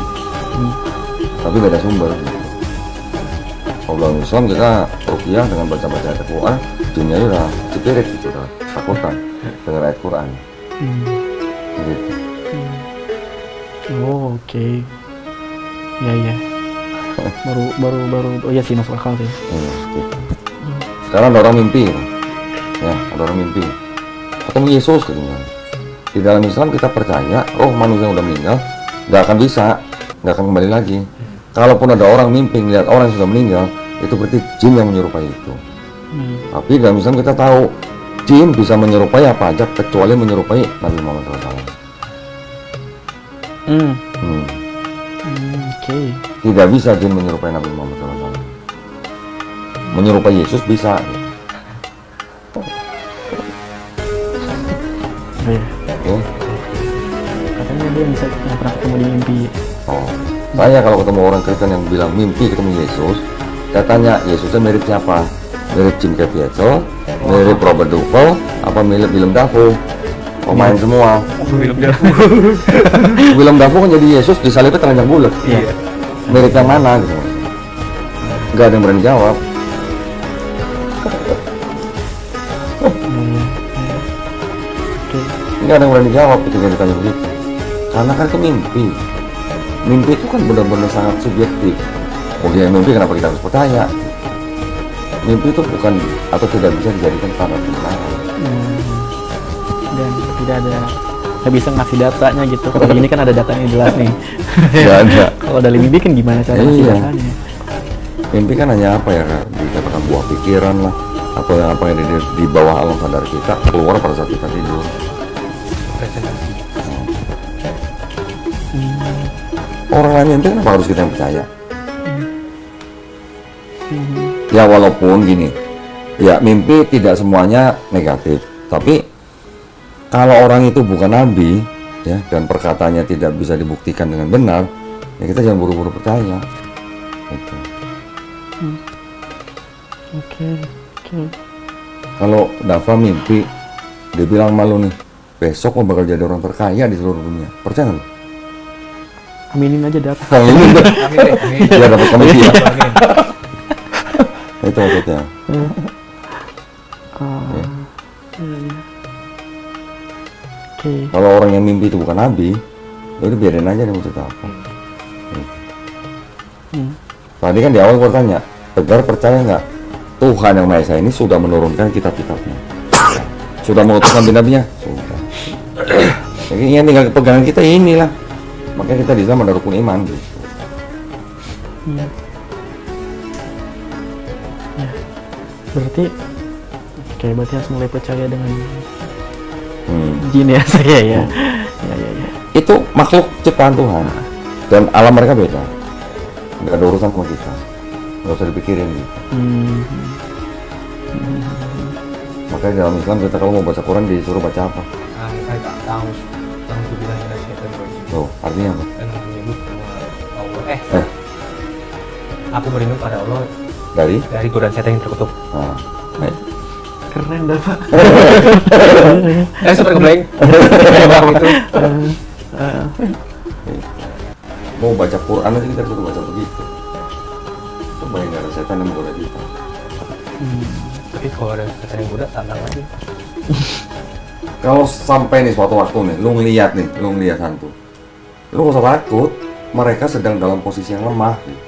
Tapi beda sumber. Kalau Islam kita ruqyah dengan baca-baca ayat Quran, jinnya udah spirit gitu, udah takutan dengan ayat Quran. Gitu. Oh, oke. Ya. baru ya sih masuk akal sih. Gitu. Sekarang ada orang mimpi, ya, ada orang mimpi ketemu Yesus gitu kan. Di dalam Islam kita percaya, roh manusia yang udah meninggal nggak akan kembali lagi. Kalaupun ada orang mimpi melihat orang yang sudah meninggal, itu berarti jin yang menyerupai itu. Tapi dalam Islam kita tahu jin bisa menyerupai apa aja kecuali menyerupai Nabi Muhammad SAW. Oke. Tidak bisa jin menyerupai Nabi Muhammad SAW. Menyerupai Yesus bisa. Oh, ya. Oke. Katanya dia bisa yang pernah ketemu di mimpi. Oh, saya kalau ketemu orang Kristen yang bilang mimpi ketemu Yesus, saya tanya Yesusnya mirip siapa? Mirip Jim Caviezel, mirip Robert Duvall, apa mirip Willem Dafoe? Pemain semua. Willem Dafoe kan jadi Yesus disalibnya telanjang bulat. Iya. Mirip yang mana gitu? Gak ada yang berani jawab. Nggak ada yang berani jawab ketika ditanya begitu. Karena kan itu mimpi. Mimpi itu kan benar-benar sangat subjektif. Oh dia mimpi, kenapa kita harus percaya? Mimpi itu bukan atau tidak bisa dijadikan standar kebenaran. Dan nggak bisa ngasih datanya gitu. Kalau ini kan ada datanya jelas nih. Nggak ada. Kalau dari mimpi kan gimana cara ngasih Iya. datanya? Mimpi kan hanya apa ya, Kak? Dikatakan buah pikiran lah, atau yang apa yang di bawah alam sadar kita keluar pada saat kita tidur. Presentasi. Orang lain mimpi kenapa harus kita yang percaya? Ya walaupun gini, ya mimpi tidak semuanya negatif, tapi kalau orang itu bukan nabi, ya, dan perkataannya tidak bisa dibuktikan dengan benar, ya kita jangan buru-buru percaya. Gitu. Oke. Kalau Dava mimpi, dia bilang malu nih, besok mau bakal jadi orang terkaya di seluruh dunia, percaya nggak? Aminin aja data. Amin. Amin. Dia dapat komisi ya. Amin. Itu maksudnya. Oke. Kalau orang yang mimpi itu bukan nabi, ya udah biarin aja dia maksud apa. Tadi kan di awal gue tanya, Tegar percaya nggak Tuhan yang Maha Esa ini sudah menurunkan kitab-kitabnya, sudah mengutuskan nabi-nabinya? Sudah. Jadi yang tinggal pegangan kita inilah, makanya kita di Islam ada rukun iman. Gitu. Berarti berarti harus mulai percaya dengan jin ya saya ya. Ya. Itu makhluk ciptaan Tuhan dan alam mereka beda, nggak ada urusan sama kita, nggak usah dipikirin gitu. Makanya dalam Islam kita kalau mau baca Quran disuruh baca apa? Saya tak tahu. Langsung bilang dari syaitan rajim. Tuh, artinya apa? Dan menyebut nama Allah. Aku berlindung pada Allah dari godaan setan yang terkutuk. Nah, Keren dah Pak. Super kebleng. Itu. mau baca Quran aja kita suruh baca begitu. Coba yang nggak ada setan yang menggoda kita. Tapi kalau ada setan yang goda, tantang lagi. Kalau sampai nih suatu waktu nih, lu ngeliat hantu, lu gak usah takut, mereka sedang dalam posisi yang lemah. Gitu.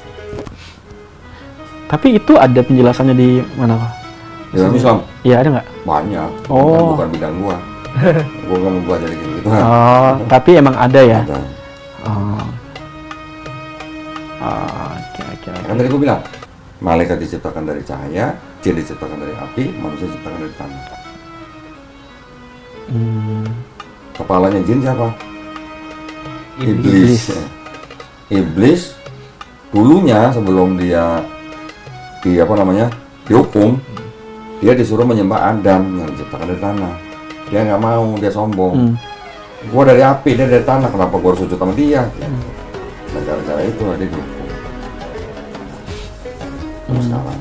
Tapi itu ada penjelasannya di mana Pak? Di dalam Islam Iya ada nggak? banyak, Oh. bukan bidang gua. Gua nggak mau belajar gitu. Oh, tapi emang ada ya? Ada. Oh. Oke. Kan tadi gua bilang, Malaikat diciptakan dari cahaya, jin diciptakan dari api, manusia diciptakan dari tanah. Kepalanya jin siapa? Iblis. Iblis dulunya sebelum dia dihukum, dia disuruh menyembah Adam yang diciptakan dari tanah. Dia nggak mau, dia sombong. Gua dari api, dia dari tanah, kenapa gua harus sujud sama dia? Dan gara-gara itu dia dihukum. Terus sekarang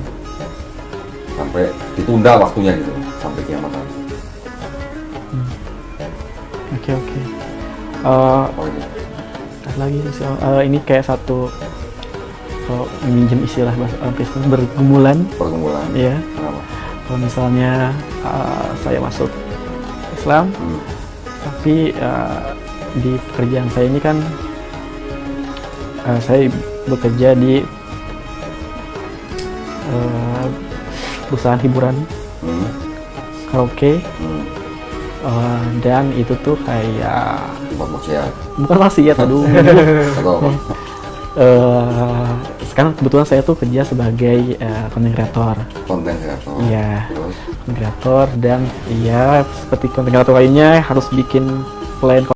sampai ditunda waktunya gitu, sampai kiamat nanti. Oke. Apa ini? Lagi ini kayak satu minjem istilah bahasa Kristen pergumulan. Iya. Kenapa? Kalau misalnya saya masuk Islam, tapi di pekerjaan saya ini kan saya bekerja di perusahaan hiburan, karaoke, dan itu tuh kayak bukan maksiat, aduh. Sekarang kebetulan saya tuh kerja sebagai content creator. Iya, content creator, dan ya seperti content creator lainnya harus bikin plan